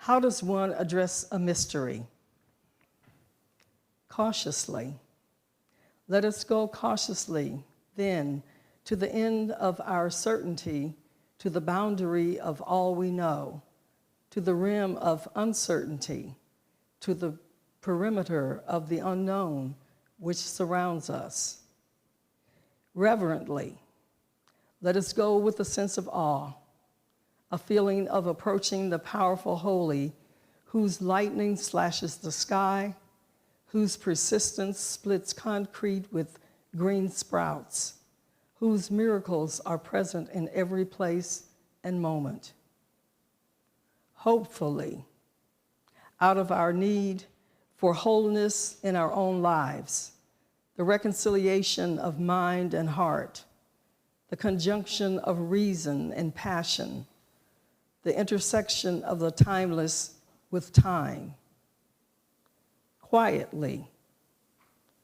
How does one address a mystery? Cautiously. Let us go cautiously, then, to the end of our certainty, to the boundary of all we know, to the rim of uncertainty, to the perimeter of the unknown which surrounds us. Reverently, let us go with a sense of awe, a feeling of approaching the powerful holy, whose lightning slashes the sky, whose persistence splits concrete with green sprouts, whose miracles are present in every place and moment. Hopefully, out of our need for wholeness in our own lives, the reconciliation of mind and heart, the conjunction of reason and passion, the intersection of the timeless with time. Quietly,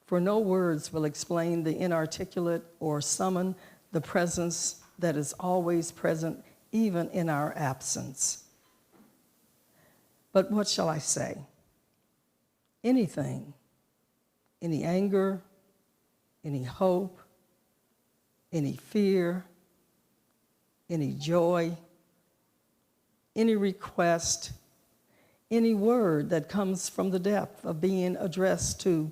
for no words will explain the inarticulate or summon the presence that is always present even in our absence. But what shall I say? Anything, any anger, any hope, any fear, any joy, any request, any word that comes from the depth of being addressed to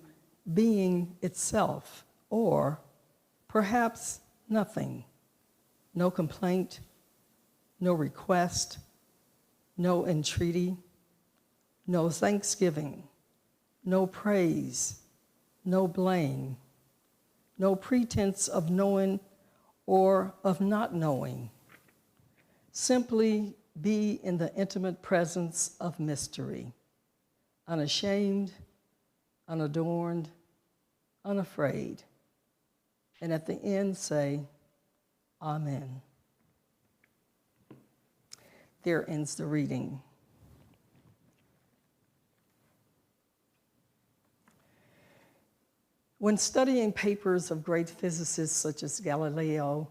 being itself, or perhaps nothing, no complaint, no request, no entreaty, no thanksgiving, no praise, no blame, no pretense of knowing or of not knowing. Simply be in the intimate presence of mystery, unashamed, unadorned, unafraid. And at the end say, Amen. There ends the reading. When studying papers of great physicists such as Galileo,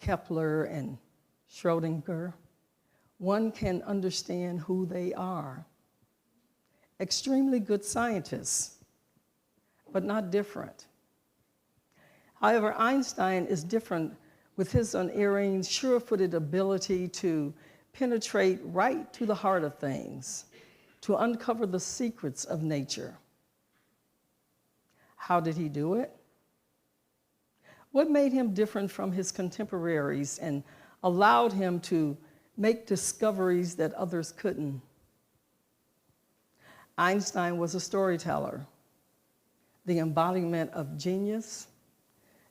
Kepler, and Schrödinger, one can understand who they are. Extremely good scientists, but not different. However, Einstein is different with his unerring, sure-footed ability to penetrate right to the heart of things, to uncover the secrets of nature. How did he do it? What made him different from his contemporaries and allowed him to make discoveries that others couldn't? Einstein was a storyteller, the embodiment of genius,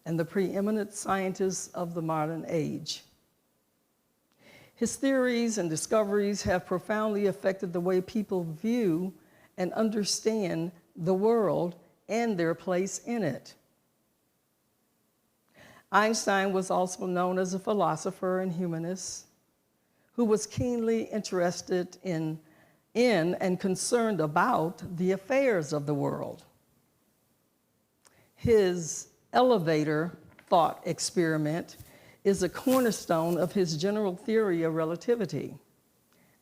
and the preeminent scientist of the modern age. His theories and discoveries have profoundly affected the way people view and understand the world and their place in it. Einstein was also known as a philosopher and humanist who was keenly interested in and concerned about the affairs of the world. His elevator thought experiment is a cornerstone of his general theory of relativity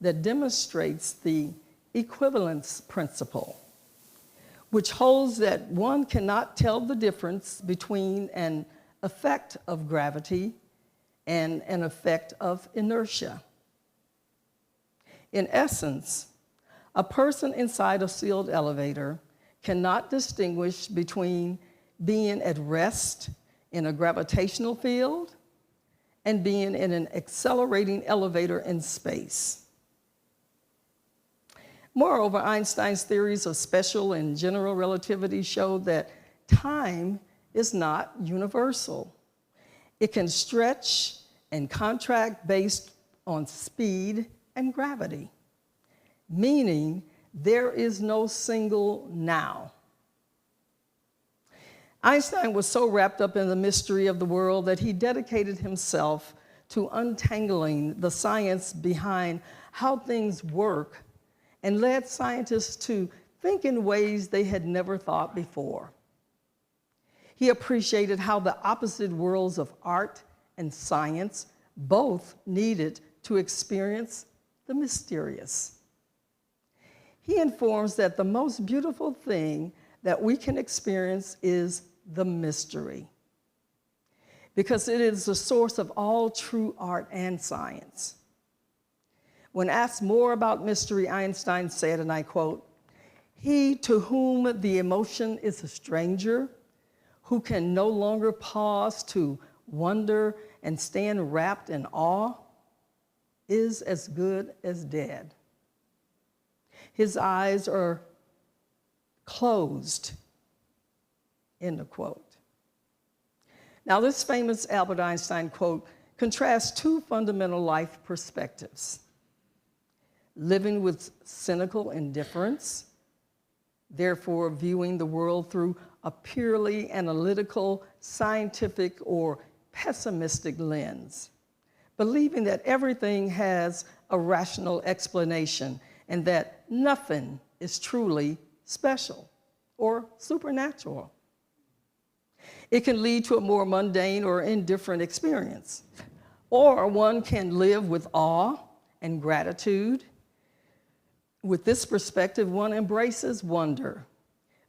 that demonstrates the equivalence principle, which holds that one cannot tell the difference between an effect of gravity and an effect of inertia. In essence, a person inside a sealed elevator cannot distinguish between being at rest in a gravitational field and being in an accelerating elevator in space. Moreover, Einstein's theories of special and general relativity showed that time is not universal. It can stretch and contract based on speed and gravity, meaning there is no single now. Einstein was so wrapped up in the mystery of the world that he dedicated himself to untangling the science behind how things work and led scientists to think in ways they had never thought before. He appreciated how the opposite worlds of art and science both needed to experience the mysterious. he informs that the most beautiful thing that we can experience is the mystery, because it is the source of all true art and science. When asked more about mystery, Einstein said, and I quote, "He to whom the emotion is a stranger, who can no longer pause to wonder and stand wrapped in awe, is as good as dead. His eyes are closed," end of quote. Now, this famous Albert Einstein quote contrasts two fundamental life perspectives: living with cynical indifference, therefore viewing the world through a purely analytical, scientific, or pessimistic lens, believing that everything has a rational explanation and that nothing is truly special or supernatural. It can lead to a more mundane or indifferent experience, or one can live with awe and gratitude. With this perspective, one embraces wonder,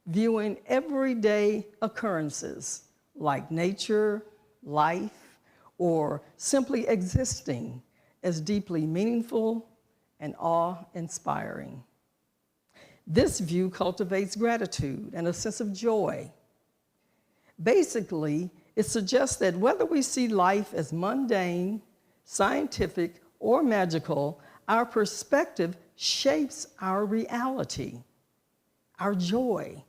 viewing everyday occurrences like nature, life, or simply existing as deeply meaningful and awe-inspiring. This view cultivates gratitude and a sense of joy. Basically, it suggests that whether we see life as mundane, scientific, or magical, our perspective shapes our reality, our joy,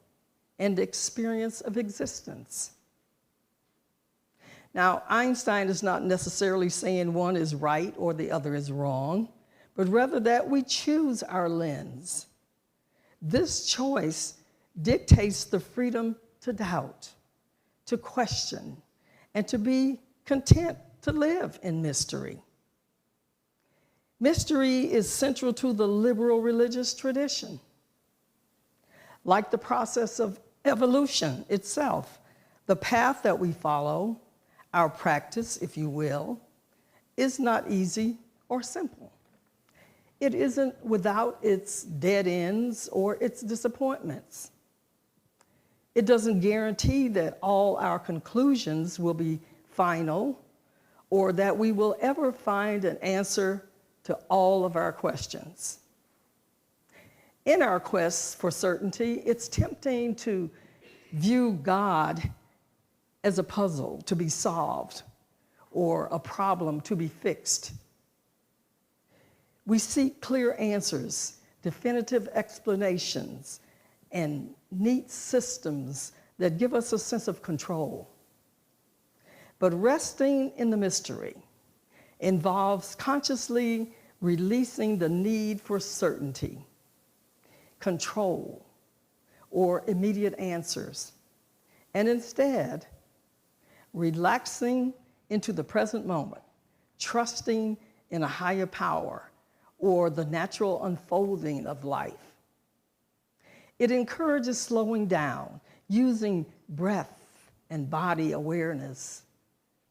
and experience of existence. Now, Einstein is not necessarily saying one is right or the other is wrong, but rather that we choose our lens. This choice dictates the freedom to doubt, to question, and to be content to live in mystery. Mystery is central to the liberal religious tradition. Like the process of evolution itself, the path that we follow, our practice, if you will, is not easy or simple. It isn't without its dead ends or its disappointments. It doesn't guarantee that all our conclusions will be final or that we will ever find an answer to all of our questions. In our quest for certainty, it's tempting to view God as a puzzle to be solved or a problem to be fixed. We seek clear answers, definitive explanations, and neat systems that give us a sense of control. But resting in the mystery involves consciously releasing the need for certainty, control, or immediate answers, and instead relaxing into the present moment, trusting in a higher power or the natural unfolding of life. It encourages slowing down, using breath and body awareness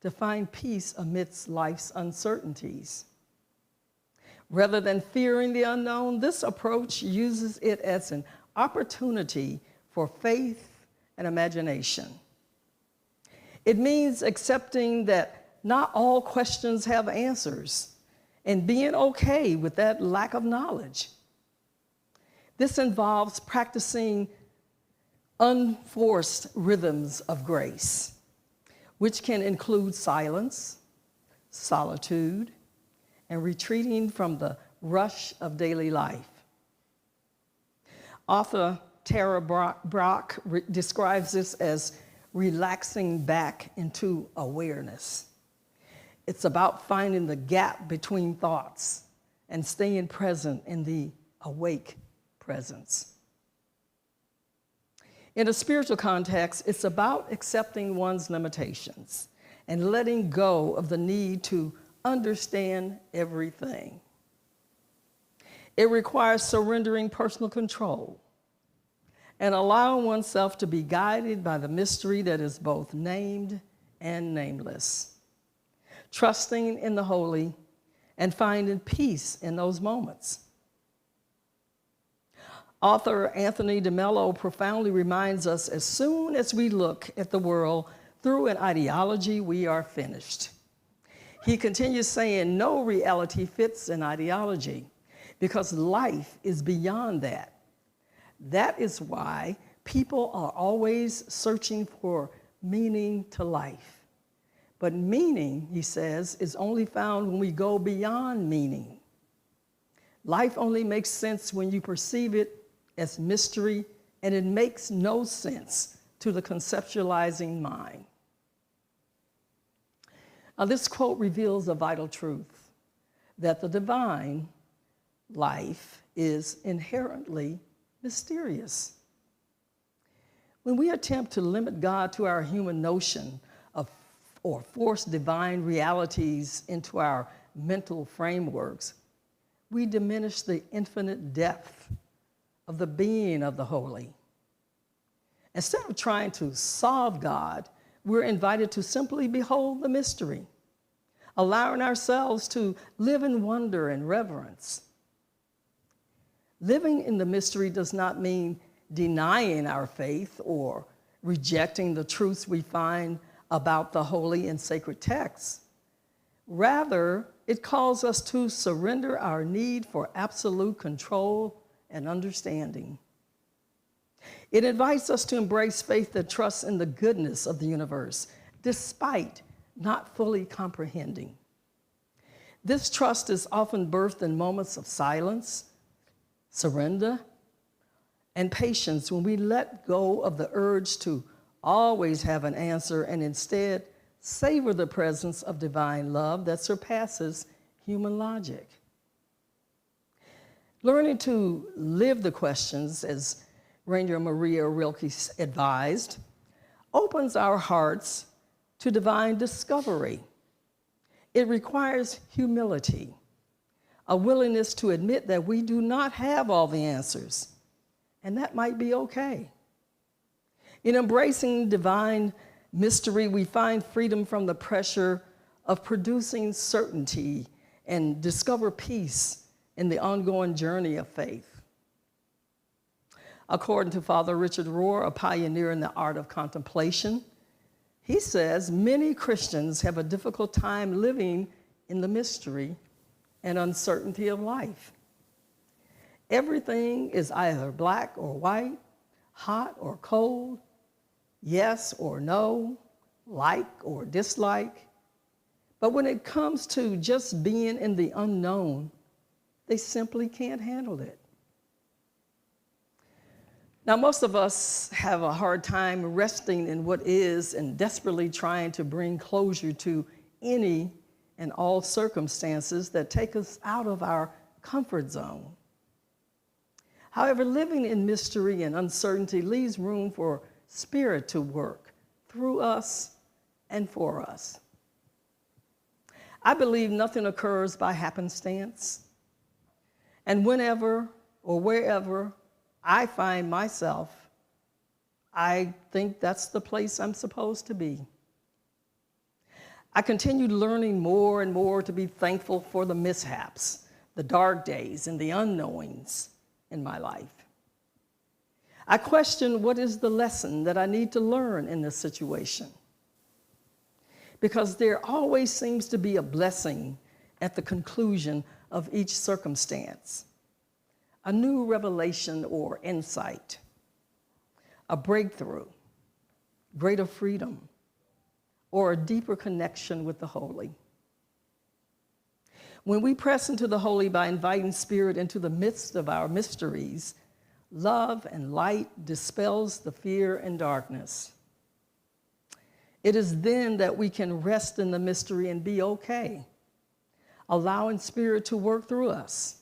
to find peace amidst life's uncertainties. Rather than fearing the unknown, this approach uses it as an opportunity for faith and imagination. It means accepting that not all questions have answers and being okay with that lack of knowledge. This involves practicing unforced rhythms of grace, which can include silence, solitude, and retreating from the rush of daily life. Author Tara Brach describes this as relaxing back into awareness. It's about finding the gap between thoughts and staying present in the awake presence. In a spiritual context, it's about accepting one's limitations and letting go of the need to understand everything. It requires surrendering personal control and allowing oneself to be guided by the mystery that is both named and nameless, trusting in the holy and finding peace in those moments. Author Anthony DeMello profoundly reminds us, as soon as we look at the world through an ideology, we are finished. He continues saying, no reality fits an ideology because life is beyond that. That is why people are always searching for meaning to life. But meaning, he says, is only found when we go beyond meaning. Life only makes sense when you perceive it as mystery, and it makes no sense to the conceptualizing mind. Now, this quote reveals a vital truth, that the divine life is inherently mysterious. When we attempt to limit God to our human notion of, or force divine realities into our mental frameworks, we diminish the infinite depth of the being of the holy. Instead of trying to solve God, we're invited to simply behold the mystery, allowing ourselves to live in wonder and reverence. Living in the mystery does not mean denying our faith or rejecting the truths we find about the holy and sacred texts. Rather, it calls us to surrender our need for absolute control and understanding. It invites us to embrace faith that trusts in the goodness of the universe, despite not fully comprehending. This trust is often birthed in moments of silence, surrender, and patience when we let go of the urge to always have an answer and instead savor the presence of divine love that surpasses human logic. Learning to live the questions, as Rainier Maria Rilke advised, opens our hearts to divine discovery. It requires humility, a willingness to admit that we do not have all the answers, and that might be okay. In embracing divine mystery, we find freedom from the pressure of producing certainty and discover peace in the ongoing journey of faith. According to Father Richard Rohr, a pioneer in the art of contemplation, he says many Christians have a difficult time living in the mystery and uncertainty of life. Everything is either black or white, hot or cold, yes or no, like or dislike. But when it comes to just being in the unknown, they simply can't handle it. Now, most of us have a hard time resting in what is and desperately trying to bring closure to any and all circumstances that take us out of our comfort zone. However, living in mystery and uncertainty leaves room for Spirit to work through us and for us. I believe nothing occurs by happenstance. And whenever or wherever I find myself, I think that's the place I'm supposed to be. I continued learning more and more to be thankful for the mishaps, the dark days, and the unknowings in my life. I question what is the lesson that I need to learn in this situation. Because there always seems to be a blessing at the conclusion of each circumstance, a new revelation or insight, a breakthrough, greater freedom, or a deeper connection with the holy. When we press into the holy by inviting Spirit into the midst of our mysteries, love and light dispels the fear and darkness. It is then that we can rest in the mystery and be okay, allowing Spirit to work through us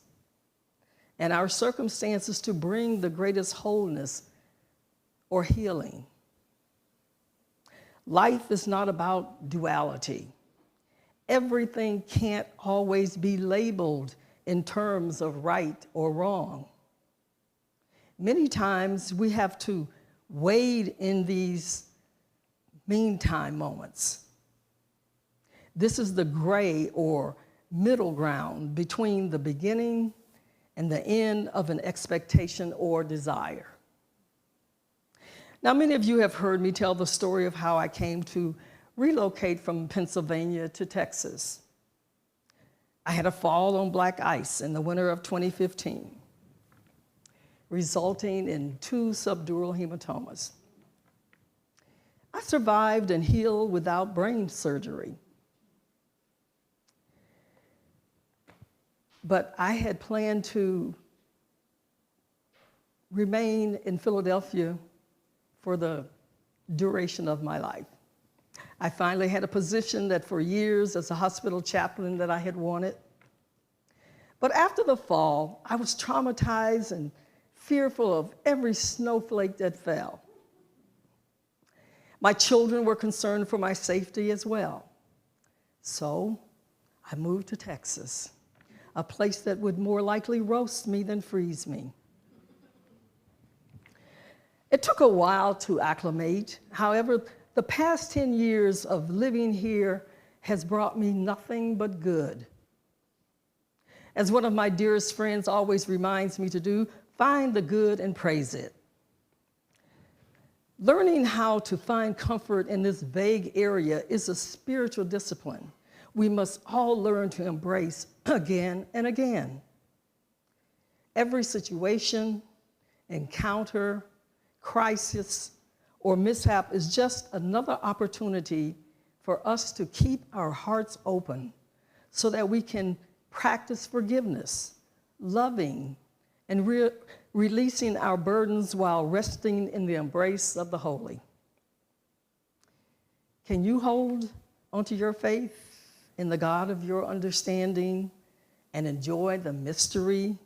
and our circumstances to bring the greatest wholeness or healing. Life is not about duality. Everything can't always be labeled in terms of right or wrong. Many times we have to wade in these meantime moments. This is the gray or middle ground between the beginning and the end of an expectation or desire. Now, many of you have heard me tell the story of how I came to relocate from Pennsylvania to Texas. I had a fall on black ice in the winter of 2015, resulting in 2 subdural hematomas. I survived and healed without brain surgery. But I had planned to remain in Philadelphia for the duration of my life. I finally had a position that for years as a hospital chaplain that I had wanted. But after the fall, I was traumatized and fearful of every snowflake that fell. My children were concerned for my safety as well. So I moved to Texas, a place that would more likely roast me than freeze me. It took a while to acclimate. However, the past 10 years of living here has brought me nothing but good. As one of my dearest friends always reminds me to do, find the good and praise it. Learning how to find comfort in this vague area is a spiritual discipline we must all learn to embrace again and again. Every situation, encounter, crisis, or mishap is just another opportunity for us to keep our hearts open so that we can practice forgiveness, loving, and releasing our burdens while resting in the embrace of the holy. Can you hold onto your faith in the God of your understanding and enjoy the mystery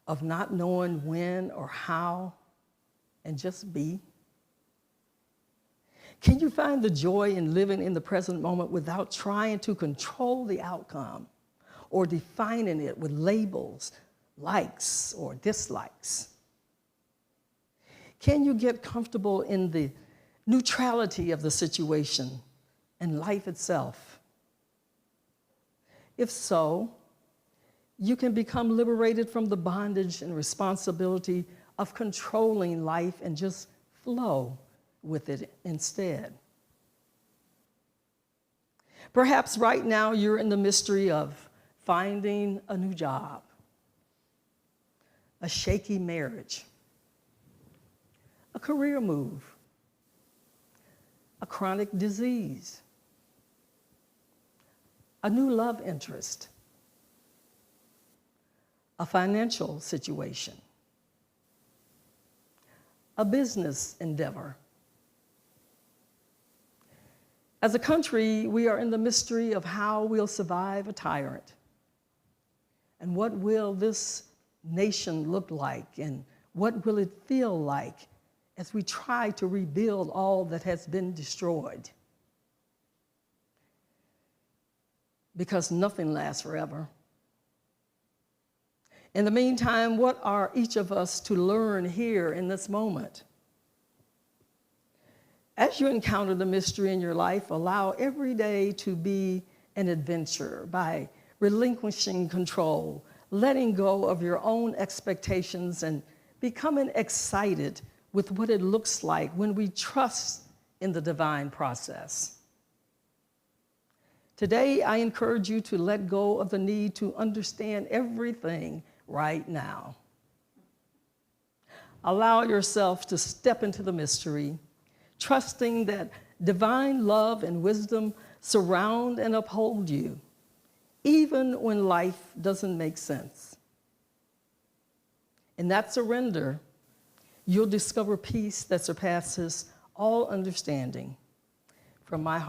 of not knowing when or how and just be? Can you find the joy in living in the present moment without trying to control the outcome or defining it with labels, likes or dislikes? Can you get comfortable in the neutrality of the situation and life itself? If so, you can become liberated from the bondage and responsibility of controlling life and just flow with it instead. Perhaps right now you're in the mystery of finding a new job, a shaky marriage, a career move, a chronic disease, a new love interest, a financial situation, a business endeavor. As a country, we are in the mystery of how we'll survive a tyrant. And what will this nation look like, and what will it feel like as we try to rebuild all that has been destroyed? Because nothing lasts forever. In the meantime, what are each of us to learn here in this moment? As you encounter the mystery in your life, allow every day to be an adventure by relinquishing control, letting go of your own expectations, and becoming excited with what it looks like when we trust in the divine process. Today, I encourage you to let go of the need to understand everything right now. Allow yourself to step into the mystery, trusting that divine love and wisdom surround and uphold you, even when life doesn't make sense. In that surrender, you'll discover peace that surpasses all understanding. From my heart,